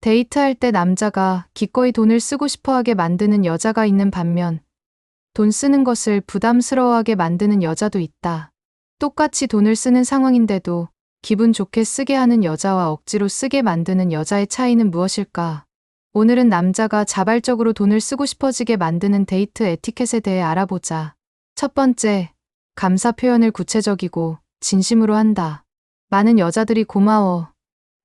데이트할 때 남자가 기꺼이 돈을 쓰고 싶어 하게 만드는 여자가 있는 반면 돈 쓰는 것을 부담스러워하게 만드는 여자도 있다. 똑같이 돈을 쓰는 상황인데도 기분 좋게 쓰게 하는 여자와 억지로 쓰게 만드는 여자의 차이는 무엇일까? 오늘은 남자가 자발적으로 돈을 쓰고 싶어지게 만드는 데이트 에티켓에 대해 알아보자. 첫 번째, 감사 표현을 구체적이고 진심으로 한다. 많은 여자들이 고마워,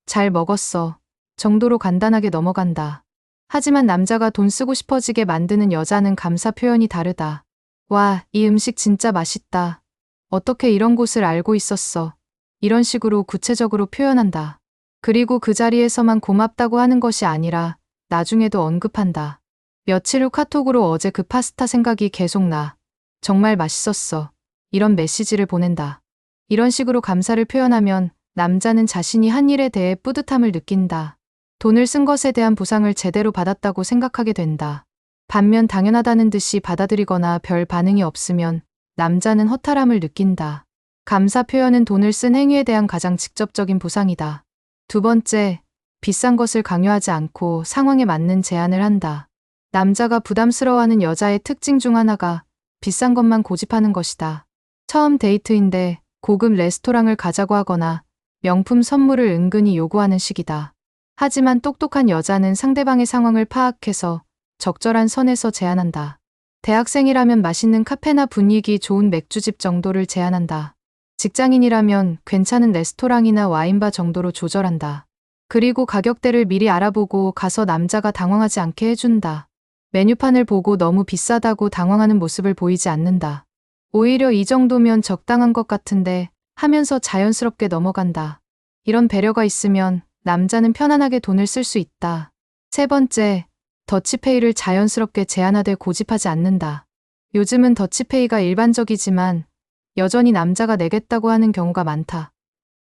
잘 먹었어 정도로 간단하게 넘어간다. 하지만 남자가 돈 쓰고 싶어지게 만드는 여자는 감사 표현이 다르다. 와, 이 음식 진짜 맛있다. 어떻게 이런 곳을 알고 있었어? 이런 식으로 구체적으로 표현한다. 그리고 그 자리에서만 고맙다고 하는 것이 아니라 나중에도 언급한다. 며칠 후 카톡으로 어제 그 파스타 생각이 계속 나. 정말 맛있었어. 이런 메시지를 보낸다. 이런 식으로 감사를 표현하면 남자는 자신이 한 일에 대해 뿌듯함을 느낀다. 돈을 쓴 것에 대한 보상을 제대로 받았다고 생각하게 된다. 반면 당연하다는 듯이 받아들이거나 별 반응이 없으면 남자는 허탈함을 느낀다. 감사 표현은 돈을 쓴 행위에 대한 가장 직접적인 보상이다. 두 번째, 비싼 것을 강요하지 않고 상황에 맞는 제안을 한다. 남자가 부담스러워하는 여자의 특징 중 하나가 비싼 것만 고집하는 것이다. 처음 데이트인데 고급 레스토랑을 가자고 하거나 명품 선물을 은근히 요구하는 식이다. 하지만 똑똑한 여자는 상대방의 상황을 파악해서 적절한 선에서 제안한다. 대학생이라면 맛있는 카페나 분위기 좋은 맥주집 정도를 제안한다. 직장인이라면 괜찮은 레스토랑이나 와인바 정도로 조절한다. 그리고 가격대를 미리 알아보고 가서 남자가 당황하지 않게 해준다. 메뉴판을 보고 너무 비싸다고 당황하는 모습을 보이지 않는다. 오히려 이 정도면 적당한 것 같은데 하면서 자연스럽게 넘어간다. 이런 배려가 있으면 남자는 편안하게 돈을 쓸 수 있다. 세 번째, 더치페이를 자연스럽게 제안하되 고집하지 않는다. 요즘은 더치페이가 일반적이지만 여전히 남자가 내겠다고 하는 경우가 많다.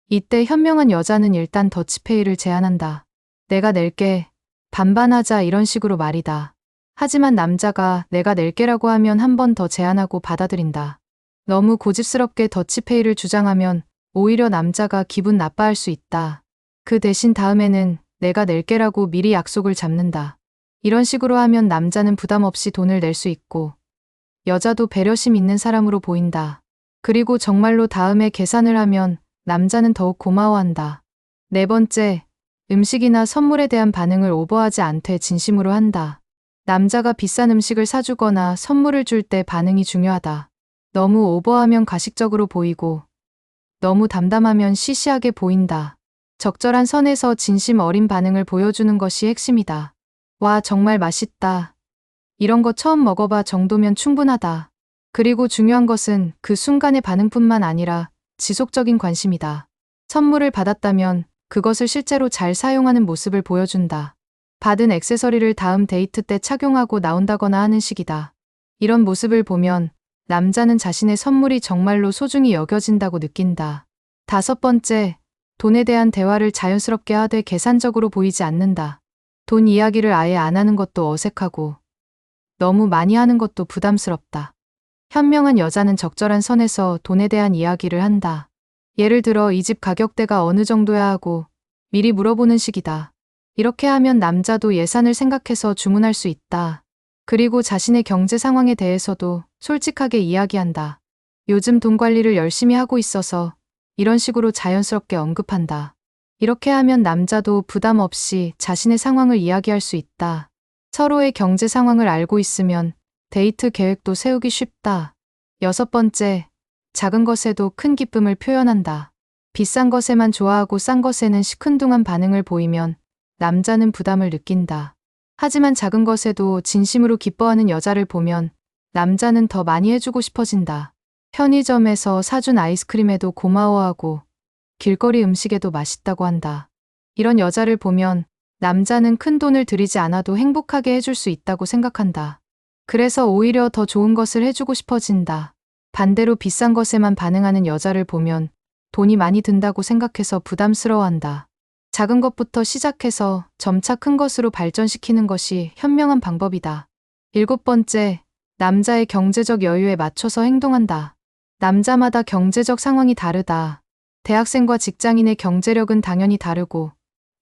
이때 현명한 여자는 일단 더치페이를 제안한다. 내가 낼게, 반반하자 이런 식으로 말이다. 하지만 남자가 내가 낼게라고 하면 한 번 더 제안하고 받아들인다. 너무 고집스럽게 더치페이를 주장하면 오히려 남자가 기분 나빠할 수 있다. 그 대신 다음에는 내가 낼게라고 미리 약속을 잡는다. 이런 식으로 하면 남자는 부담 없이 돈을 낼 수 있고 여자도 배려심 있는 사람으로 보인다. 그리고 정말로 다음에 계산을 하면 남자는 더욱 고마워한다. 네 번째, 음식이나 선물에 대한 반응을 오버하지 않되 진심으로 한다. 남자가 비싼 음식을 사주거나 선물을 줄 때 반응이 중요하다. 너무 오버하면 가식적으로 보이고 너무 담담하면 시시하게 보인다. 적절한 선에서 진심 어린 반응을 보여주는 것이 핵심이다. 와, 정말 맛있다. 이런 거 처음 먹어봐 정도면 충분하다. 그리고 중요한 것은 그 순간의 반응뿐만 아니라 지속적인 관심이다. 선물을 받았다면 그것을 실제로 잘 사용하는 모습을 보여준다. 받은 액세서리를 다음 데이트 때 착용하고 나온다거나 하는 식이다. 이런 모습을 보면 남자는 자신의 선물이 정말로 소중히 여겨진다고 느낀다. 다섯 번째, 돈에 대한 대화를 자연스럽게 하되 계산적으로 보이지 않는다. 돈 이야기를 아예 안 하는 것도 어색하고 너무 많이 하는 것도 부담스럽다. 현명한 여자는 적절한 선에서 돈에 대한 이야기를 한다. 예를 들어 이 집 가격대가 어느 정도야 하고 미리 물어보는 식이다. 이렇게 하면 남자도 예산을 생각해서 주문할 수 있다. 그리고 자신의 경제 상황에 대해서도 솔직하게 이야기한다. 요즘 돈 관리를 열심히 하고 있어서 이런 식으로 자연스럽게 언급한다. 이렇게 하면 남자도 부담 없이 자신의 상황을 이야기할 수 있다. 서로의 경제 상황을 알고 있으면 데이트 계획도 세우기 쉽다. 여섯 번째, 작은 것에도 큰 기쁨을 표현한다. 비싼 것에만 좋아하고 싼 것에는 시큰둥한 반응을 보이면 남자는 부담을 느낀다. 하지만 작은 것에도 진심으로 기뻐하는 여자를 보면 남자는 더 많이 해주고 싶어진다. 편의점에서 사준 아이스크림에도 고마워하고 길거리 음식에도 맛있다고 한다. 이런 여자를 보면 남자는 큰 돈을 들이지 않아도 행복하게 해줄 수 있다고 생각한다. 그래서 오히려 더 좋은 것을 해주고 싶어진다. 반대로 비싼 것에만 반응하는 여자를 보면 돈이 많이 든다고 생각해서 부담스러워한다. 작은 것부터 시작해서 점차 큰 것으로 발전시키는 것이 현명한 방법이다. 일곱 번째, 남자의 경제적 여유에 맞춰서 행동한다. 남자마다 경제적 상황이 다르다. 대학생과 직장인의 경제력은 당연히 다르고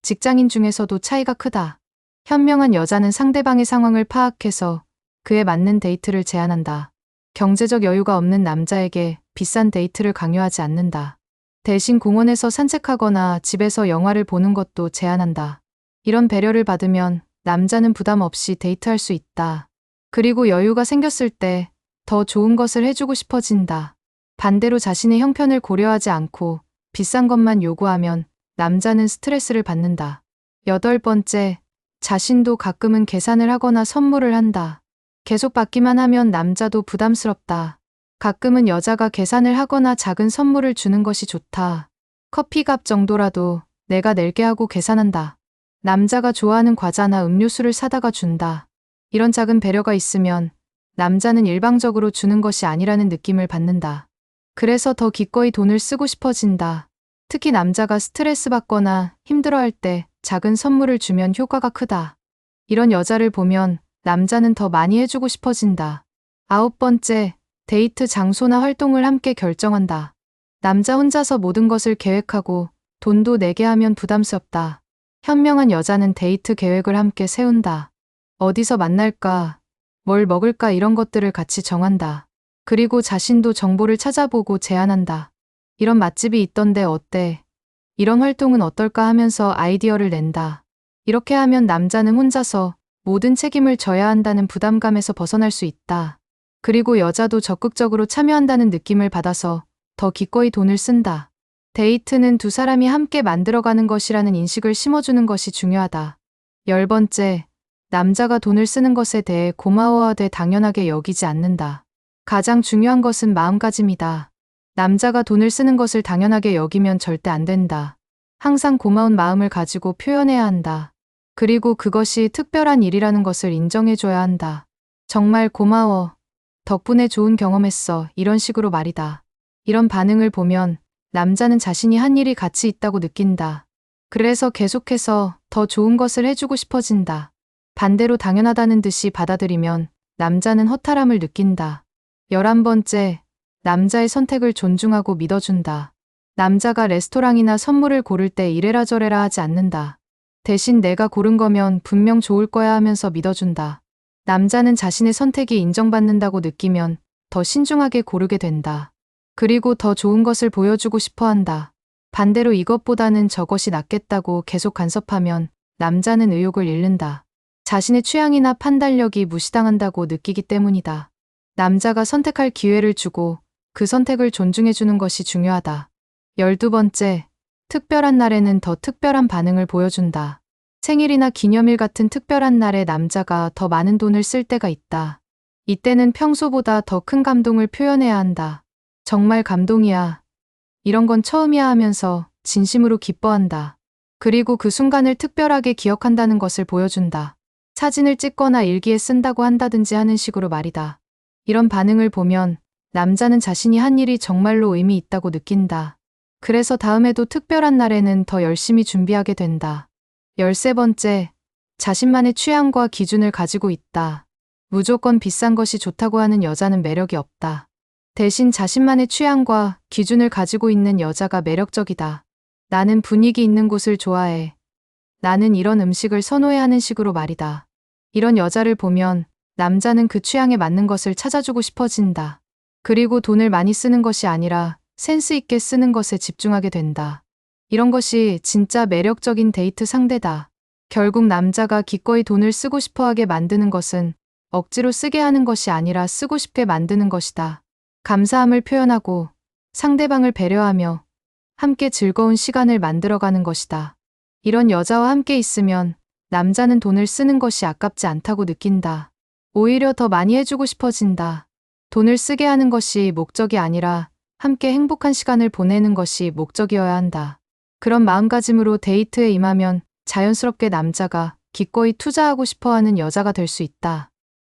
직장인 중에서도 차이가 크다. 현명한 여자는 상대방의 상황을 파악해서 그에 맞는 데이트를 제안한다. 경제적 여유가 없는 남자에게 비싼 데이트를 강요하지 않는다. 대신 공원에서 산책하거나 집에서 영화를 보는 것도 제안한다. 이런 배려를 받으면 남자는 부담 없이 데이트할 수 있다. 그리고 여유가 생겼을 때 더 좋은 것을 해주고 싶어진다. 반대로 자신의 형편을 고려하지 않고 비싼 것만 요구하면 남자는 스트레스를 받는다. 8번째, 자신도 가끔은 계산을 하거나 선물을 한다. 계속 받기만 하면 남자도 부담스럽다. 가끔은 여자가 계산을 하거나 작은 선물을 주는 것이 좋다. 커피값 정도라도 내가 낼게 하고 계산한다. 남자가 좋아하는 과자나 음료수를 사다가 준다. 이런 작은 배려가 있으면 남자는 일방적으로 주는 것이 아니라는 느낌을 받는다. 그래서 더 기꺼이 돈을 쓰고 싶어진다. 특히 남자가 스트레스 받거나 힘들어할 때 작은 선물을 주면 효과가 크다. 이런 여자를 보면 남자는 더 많이 해주고 싶어진다. 9번째, 데이트 장소나 활동을 함께 결정한다. 남자 혼자서 모든 것을 계획하고 돈도 내게 하면 부담스럽다. 현명한 여자는 데이트 계획을 함께 세운다. 어디서 만날까, 뭘 먹을까 이런 것들을 같이 정한다. 그리고 자신도 정보를 찾아보고 제안한다. 이런 맛집이 있던데 어때? 이런 활동은 어떨까 하면서 아이디어를 낸다. 이렇게 하면 남자는 혼자서 모든 책임을 져야 한다는 부담감에서 벗어날 수 있다. 그리고 여자도 적극적으로 참여한다는 느낌을 받아서 더 기꺼이 돈을 쓴다. 데이트는 두 사람이 함께 만들어가는 것이라는 인식을 심어주는 것이 중요하다. 10번째, 남자가 돈을 쓰는 것에 대해 고마워하되 당연하게 여기지 않는다. 가장 중요한 것은 마음가짐이다. 남자가 돈을 쓰는 것을 당연하게 여기면 절대 안 된다. 항상 고마운 마음을 가지고 표현해야 한다. 그리고 그것이 특별한 일이라는 것을 인정해줘야 한다. 정말 고마워. 덕분에 좋은 경험했어. 이런 식으로 말이다. 이런 반응을 보면 남자는 자신이 한 일이 가치 있다고 느낀다. 그래서 계속해서 더 좋은 것을 해주고 싶어진다. 반대로 당연하다는 듯이 받아들이면 남자는 허탈함을 느낀다. 11번째, 남자의 선택을 존중하고 믿어준다. 남자가 레스토랑이나 선물을 고를 때 이래라 저래라 하지 않는다. 대신 내가 고른 거면 분명 좋을 거야 하면서 믿어준다. 남자는 자신의 선택이 인정받는다고 느끼면 더 신중하게 고르게 된다. 그리고 더 좋은 것을 보여주고 싶어 한다. 반대로 이것보다는 저것이 낫겠다고 계속 간섭하면 남자는 의욕을 잃는다. 자신의 취향이나 판단력이 무시당한다고 느끼기 때문이다. 남자가 선택할 기회를 주고 그 선택을 존중해주는 것이 중요하다. 12번째, 특별한 날에는 더 특별한 반응을 보여준다. 생일이나 기념일 같은 특별한 날에 남자가 더 많은 돈을 쓸 때가 있다. 이때는 평소보다 더 큰 감동을 표현해야 한다. 정말 감동이야. 이런 건 처음이야 하면서 진심으로 기뻐한다. 그리고 그 순간을 특별하게 기억한다는 것을 보여준다. 사진을 찍거나 일기에 쓴다고 한다든지 하는 식으로 말이다. 이런 반응을 보면 남자는 자신이 한 일이 정말로 의미 있다고 느낀다. 그래서 다음에도 특별한 날에는 더 열심히 준비하게 된다. 13번째, 자신만의 취향과 기준을 가지고 있다. 무조건 비싼 것이 좋다고 하는 여자는 매력이 없다. 대신 자신만의 취향과 기준을 가지고 있는 여자가 매력적이다. 나는 분위기 있는 곳을 좋아해. 나는 이런 음식을 선호해 하는 식으로 말이다. 이런 여자를 보면 남자는 그 취향에 맞는 것을 찾아주고 싶어진다. 그리고 돈을 많이 쓰는 것이 아니라 센스 있게 쓰는 것에 집중하게 된다. 이런 것이 진짜 매력적인 데이트 상대다. 결국 남자가 기꺼이 돈을 쓰고 싶어하게 만드는 것은 억지로 쓰게 하는 것이 아니라 쓰고 싶게 만드는 것이다. 감사함을 표현하고 상대방을 배려하며 함께 즐거운 시간을 만들어가는 것이다. 이런 여자와 함께 있으면 남자는 돈을 쓰는 것이 아깝지 않다고 느낀다. 오히려 더 많이 해주고 싶어진다. 돈을 쓰게 하는 것이 목적이 아니라 함께 행복한 시간을 보내는 것이 목적이어야 한다. 그런 마음가짐으로 데이트에 임하면 자연스럽게 남자가 기꺼이 투자하고 싶어하는 여자가 될 수 있다.